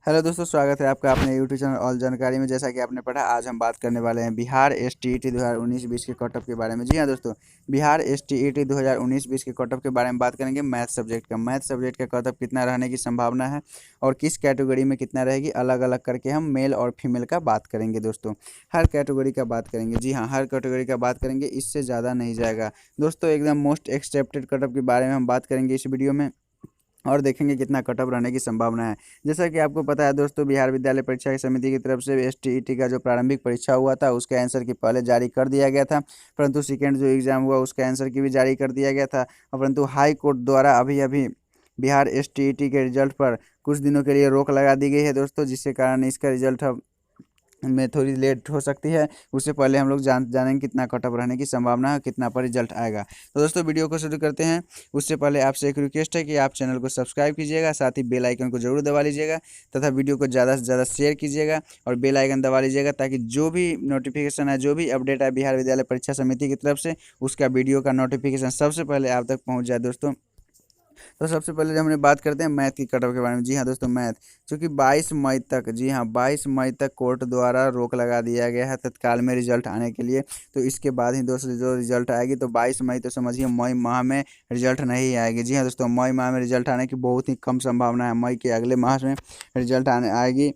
Hello दोस्तों, स्वागत है आपका अपने यूट्यूब चैनल ऑल जानकारी में। जैसा कि आपने पढ़ा, आज हम बात करने वाले हैं बिहार एसटीईटी 2019-20 के कट ऑफ के बारे में। जी हाँ दोस्तों, बिहार एसटीईटी 2019-20 के कट ऑफ के बारे में बात करेंगे। मैथ सब्जेक्ट का कट ऑफ कितना रहने की संभावना है और किस कैटेगरी में कितना रहेगी, अलग अलग करके हम मेल और फीमेल का बात करेंगे। दोस्तों हर कैटेगरी का बात करेंगे। जी हाँ, हर कैटेगरी का बात करेंगे, इससे ज़्यादा नहीं जाएगा। दोस्तों एकदम मोस्ट एक्सेप्टेड कट ऑफ के बारे में हम बात करेंगे इस वीडियो में और देखेंगे कितना कट ऑफ रहने की संभावना है। जैसा कि आपको पता है दोस्तों, बिहार विद्यालय परीक्षा समिति की तरफ से एसटीईटी का जो प्रारंभिक परीक्षा हुआ था उसके आंसर की पहले जारी कर दिया गया था, परंतु सेकेंड जो एग्ज़ाम हुआ उसके आंसर की भी जारी कर दिया गया था। परंतु हाई कोर्ट द्वारा अभी अभी बिहार एसटीईटी के रिजल्ट पर कुछ दिनों के लिए रोक लगा दी गई है दोस्तों, जिसके कारण इसका रिजल्ट अब में थोड़ी लेट हो सकती है। उससे पहले हम लोग जानेंगे कितना कट ऑफ रहने की संभावना है, कितना पर रिजल्ट आएगा। तो दोस्तों वीडियो को शुरू करते हैं। उससे पहले आपसे एक रिक्वेस्ट है कि आप चैनल को सब्सक्राइब कीजिएगा, साथ ही बेल आइकन को जरूर दबा लीजिएगा तथा वीडियो को ज़्यादा से ज़्यादा शेयर कीजिएगा और बेल आइकन दबा लीजिएगा, ताकि जो भी नोटिफिकेशन है, जो भी अपडेट है बिहार विद्यालय परीक्षा समिति की तरफ से, उसका वीडियो का नोटिफिकेशन सबसे पहले आप तक पहुँच जाए दोस्तों। तो सबसे पहले जब हमने बात करते हैं मैथ की कट ऑफ के बारे में। जी हाँ दोस्तों, मैथ चूँकि 22 मई तक, जी हाँ 22 मई तक कोर्ट द्वारा रोक लगा दिया गया है तत्काल में रिजल्ट आने के लिए। तो इसके बाद ही दोस्तों जो रिजल्ट आएगी, तो 22 मई तो समझिए मई माह में रिजल्ट नहीं आएगी। जी हाँ दोस्तों, मई माह में रिजल्ट आने की बहुत ही कम संभावना है। मई के अगले माह में रिजल्ट आने आएगी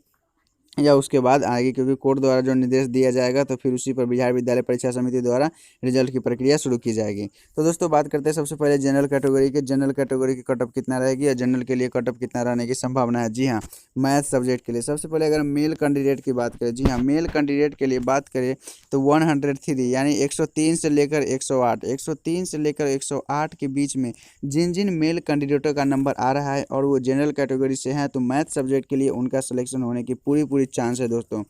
या उसके बाद आएगी, क्योंकि कोर्ट द्वारा जो निर्देश दिया जाएगा तो फिर उसी पर बिहार विद्यालय परीक्षा समिति द्वारा रिजल्ट की प्रक्रिया शुरू की जाएगी। तो दोस्तों बात करते हैं सबसे पहले जनरल कैटेगरी के। जनरल कैटेगरी की कट ऑफ कितना रहेगी या जनरल के लिए कट ऑफ कितना रहने की संभावना है। जी हाँ, मैथ सब्जेक्ट के लिए सबसे पहले अगर मेल कैंडिडेट की बात करें, जी हाँ मेल कैंडिडेट के लिए बात करें तो 103 यानी 103 से लेकर 108, 103 से लेकर 108 के बीच में जिन जिन मेल कैंडिडेटों का नंबर आ रहा है और वो जनरल कैटेगरी से हैं, तो मैथ सब्जेक्ट के लिए उनका सिलेक्शन होने की पूरी पूरी चांस है दोस्तों।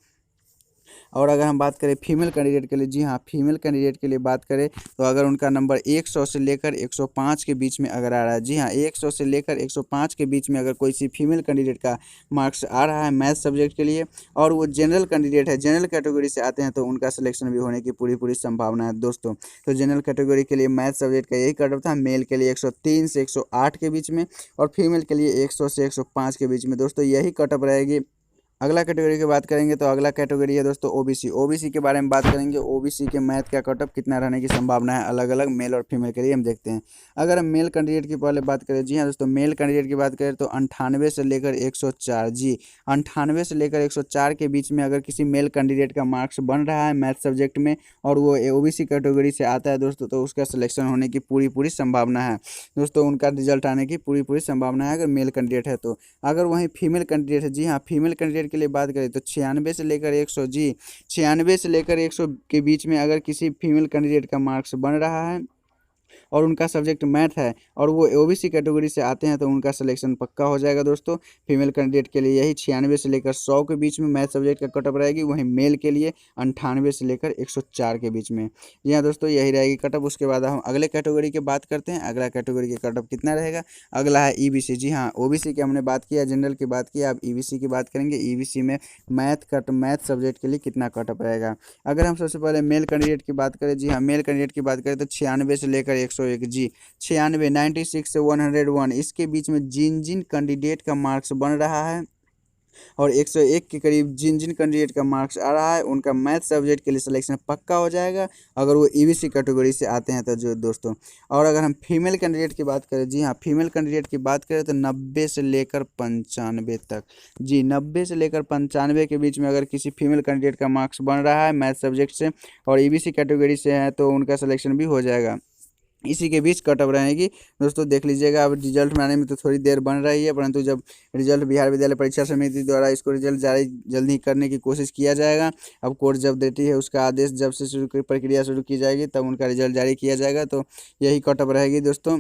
और अगर हम बात करें फीमेल कैंडिडेट के लिए, जी हाँ फीमेल कैंडिडेट के लिए बात करें तो अगर उनका नंबर 100 से लेकर 105 के बीच में अगर आ रहा है, जी हाँ 100 से लेकर 105 के बीच में अगर कोई सी फीमेल कैंडिडेट का मार्क्स आ रहा है मैथ सब्जेक्ट के लिए और वो जनरल कैंडिडेट है, जनरल कैटेगरी से आते हैं, तो उनका सिलेक्शन भी होने की पूरी पूरी संभावना है दोस्तों। तो जनरल कैटेगरी के लिए मैथ सब्जेक्ट का यही कट ऑफ था। मेल के लिए 103 से 108 के बीच में और फीमेल के लिए 100 से 105 के बीच में दोस्तों, यही कट ऑफ रहेगी। अगला कैटेगरी की बात करेंगे तो अगला कैटेगरी है दोस्तों ओबीसी। ओबीसी के बारे में बात करेंगे। ओबीसी के मैथ का कट ऑफ कितना रहने की संभावना है अलग अलग मेल और फीमेल के लिए, हम देखते हैं। अगर हम मेल कैंडिडेट की पहले बात करें, जी हाँ दोस्तों मेल कैंडिडेट की बात करें तो 98 से लेकर 104, जी 98 से लेकर 104 के बीच में अगर किसी मेल कैंडिडेट का मार्क्स बन रहा है मैथ सब्जेक्ट में और वो ओबीसी कैटेगरी से आता है दोस्तों, तो उसका सिलेक्शन होने की पूरी पूरी संभावना है दोस्तों। उनका रिजल्ट आने की पूरी पूरी संभावना है अगर मेल कैंडिडेट है तो। अगर वहीं फीमेल कैंडिडेट है, जी हाँ फीमेल कैंडिडेट के लिए बात करें तो 96 से लेकर 100, जी 96 से लेकर 100 के बीच में अगर किसी फीमेल कैंडिडेट का मार्क्स बन रहा है और उनका सब्जेक्ट मैथ है और वो ओबीसी कैटेगरी से आते हैं, तो उनका सिलेक्शन पक्का हो जाएगा दोस्तों। फीमेल कैंडिडेट के लिए यही 96 से लेकर 100 के बीच में मैथ सब्जेक्ट का कट ऑफ रहेगी। वहीं मेल के लिए 98 से लेकर 104 के बीच में। जी हाँ दोस्तों, यही रहेगी कट ऑफ। उसके बाद हम अगले कैटेगरी की बात करते हैं। अगला कैटेगरी के कट ऑफ कितना रहेगा। अगला है ईबीसी। जी हाँ, ओबीसी की हमने बात किया, जनरल की बात की, अब ईबीसी की बात करेंगे। ईबीसी में मैथ सब्जेक्ट के लिए कितना कट ऑफ रहेगा। अगर हम सबसे पहले मेल कैंडिडेट की बात करें, जी हाँ मेल कैंडिडेट की बात करें तो 96 से लेकर 101, जी 96, 96 से 101, इसके बीच में जिन जिन कैंडिडेट का मार्क्स बन रहा है और 101 के करीब जिन जिन कैंडिडेट का मार्क्स आ रहा है, उनका मैथ सब्जेक्ट के लिए सिलेक्शन पक्का हो जाएगा अगर वो ईबीसी कैटेगरी से आते हैं तो जो दोस्तों। और अगर हम फीमेल कैंडिडेट की बात करें, जी हाँ फीमेल कैंडिडेट की बात करें तो 90 से लेकर 95 तक, जी 90 से लेकर 95 के बीच में अगर किसी फीमेल कैंडिडेट का मार्क्स बन रहा है मैथ सब्जेक्ट से और ईबीसी कैटेगरी से है, तो उनका सिलेक्शन भी हो जाएगा। इसी के बीच कट ऑफ रहेगी दोस्तों। देख लीजिएगा, अब रिजल्ट में आने में तो थोड़ी देर बन रही है, परंतु जब रिजल्ट बिहार विद्यालय परीक्षा समिति द्वारा इसको रिजल्ट जारी जल्दी करने की कोशिश किया जाएगा। अब कोर्ट जब देती है उसका आदेश जब से प्रक्रिया शुरू की जाएगी तब उनका रिजल्ट जारी किया जाएगा। तो यही कट ऑफ रहेगी दोस्तों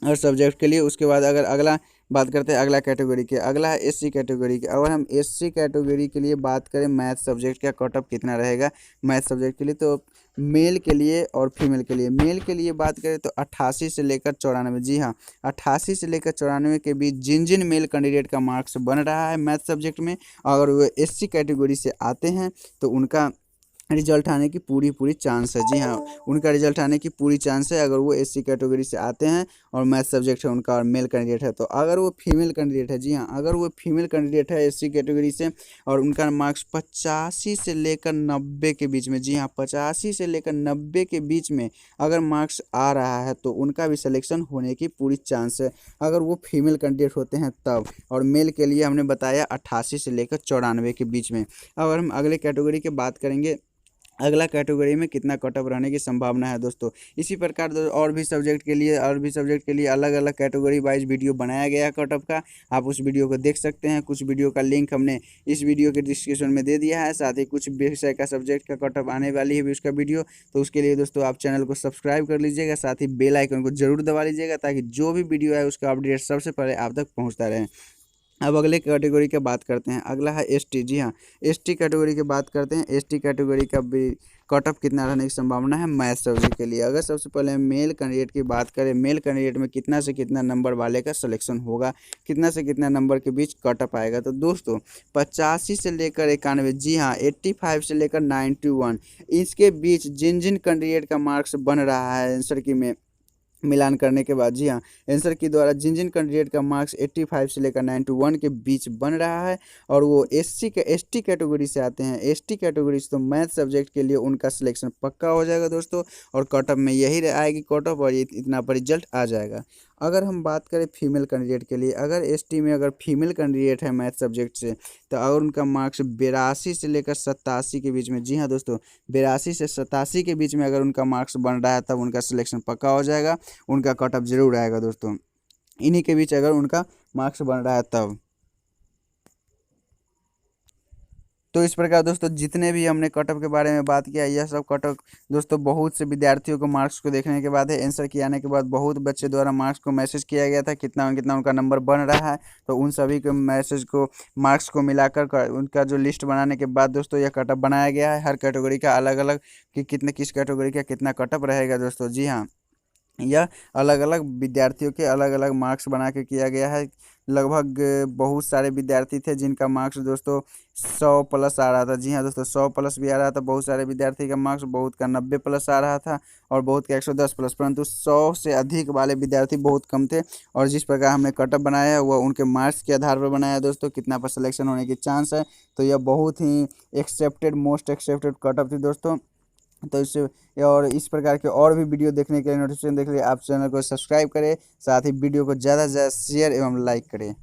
हर सब्जेक्ट के लिए। उसके बाद अगर अगला बात करते हैं अगला कैटेगरी के, अगला है एससी कैटेगरी के। अगर हम एससी कैटेगरी के लिए बात करें मैथ सब्जेक्ट का कट ऑफ कितना रहेगा मैथ सब्जेक्ट के लिए, तो मेल के लिए और फीमेल के लिए। मेल के लिए बात करें तो 88 से लेकर 94, जी हाँ 88 से लेकर 94 के बीच जिन जिन मेल कैंडिडेट का मार्क्स बन रहा है मैथ सब्जेक्ट में, अगर वो एससी कैटेगरी से आते हैं, तो उनका रिजल्ट आने की पूरी चांस है। जी हाँ, उनका रिजल्ट आने की पूरी चांस है अगर वो एससी कैटेगरी से आते हैं और मैथ सब्जेक्ट है उनका और मेल कैंडिडेट है तो। अगर वो फीमेल कैंडिडेट है, जी हाँ, अगर वो फीमेल कैंडिडेट है एससी कैटेगरी से और उनका मार्क्स 85 से लेकर 90 के बीच में, जी हाँ 85 से लेकर 90 के बीच में अगर मार्क्स आ रहा है तो उनका भी सिलेक्शन होने की पूरी चांस है, अगर वो फीमेल कैंडिडेट होते हैं तब। और मेल के लिए हमने बताया 88 से लेकर 94 के बीच में। अगर हम अगले कैटेगरी की बात करेंगे, अगला कैटेगरी में कितना कट ऑफ रहने की संभावना है दोस्तों। इसी प्रकार और भी सब्जेक्ट के लिए अलग अलग कैटेगरी वाइज वीडियो बनाया गया है कट ऑफ का, आप उस वीडियो को देख सकते हैं। कुछ वीडियो का लिंक हमने इस वीडियो के डिस्क्रिप्शन में दे दिया है, साथ ही कुछ विषय का सब्जेक्ट का कट ऑफ आने वाली है भी उसका वीडियो, तो उसके लिए दोस्तों आप चैनल को सब्सक्राइब कर लीजिएगा, साथ ही बेल आइकन को जरूर दबा लीजिएगा ताकि जो भी वीडियो है उसका अपडेट सबसे पहले आप तक पहुँचता रहे। अब अगले कैटेगरी की बात करते हैं, अगला है एसटी। जी हाँ, एसटी कैटेगरी की बात करते हैं। एसटी कैटेगरी का भी कट ऑफ कितना रहने की संभावना है मैथ सब्जेक्ट के लिए। अगर सबसे पहले मेल कैंडिडेट की बात करें, मेल कैंडिडेट में कितना से कितना नंबर वाले का सिलेक्शन होगा, कितना से कितना नंबर के बीच कट ऑफ आएगा, तो दोस्तों 85 से लेकर 91, जी हाँ 85 से लेकर 91, इसके बीच जिन जिन कैंडिडेट का मार्क्स बन रहा है आंसर की में मिलान करने के बाद, जी हाँ आंसर की द्वारा जिन जिन कैंडिडेट का मार्क्स 85 से लेकर 91 के बीच बन रहा है और वो एसटी कैटेगरी से आते हैं, एसटी कैटेगरी से, तो मैथ सब्जेक्ट के लिए उनका सिलेक्शन पक्का हो जाएगा दोस्तों। और कट ऑफ में यही आएगी कट ऑफ और इतना पर रिजल्ट आ जाएगा। अगर हम बात करें फीमेल कैंडिडेट के लिए, अगर एसटी में अगर फीमेल कैंडिडेट है मैथ सब्जेक्ट से तो अगर उनका मार्क्स 82 से लेकर 87 के बीच में, जी हाँ दोस्तों 82 से 87 के बीच में अगर उनका मार्क्स बन रहा है तब उनका सिलेक्शन पक्का हो जाएगा, उनका कट ऑफ जरूर आएगा दोस्तों, इन्हीं के बीच अगर उनका मार्क्स बन रहा है तब। तो इस प्रकार दोस्तों जितने भी हमने कट ऑफ के बारे में बात किया, यह सब कट ऑफ दोस्तों बहुत से विद्यार्थियों को मार्क्स को देखने के बाद है, आंसर किए आने के बाद बहुत बच्चे द्वारा मार्क्स को मैसेज किया गया था कितना कितना उनका नंबर बन रहा है, तो उन सभी के मैसेज को मार्क्स को मिलाकर उनका जो लिस्ट बनाने के बाद दोस्तों यह कट ऑफ बनाया गया है हर कैटेगरी का अलग अलग, कि कितने किस कैटेगरी का कितना कट ऑफ रहेगा दोस्तों। जी हाँ, यह अलग अलग विद्यार्थियों के अलग अलग मार्क्स बना के किया गया है। लगभग बहुत सारे विद्यार्थी थे जिनका मार्क्स दोस्तों 100 प्लस आ रहा था। जी हाँ दोस्तों 100 प्लस भी आ रहा था, बहुत सारे विद्यार्थी का मार्क्स, बहुत का 90 प्लस आ रहा था और बहुत का 110 प्लस, परंतु 100 से अधिक वाले विद्यार्थी बहुत कम थे। और जिस प्रकार हमने कटअप बनाया है वह उनके मार्क्स के आधार पर बनाया है दोस्तों, कितना पर सिलेक्शन होने की चांस है, तो यह बहुत ही मोस्ट एक्सेप्टेड कटअप थी दोस्तों। तो इससे और इस प्रकार के और भी वीडियो देखने के लिए, नोटिफिकेशन देखने के लिए आप चैनल को सब्सक्राइब करें, साथ ही वीडियो को ज़्यादा से ज़्यादा शेयर एवं लाइक करें।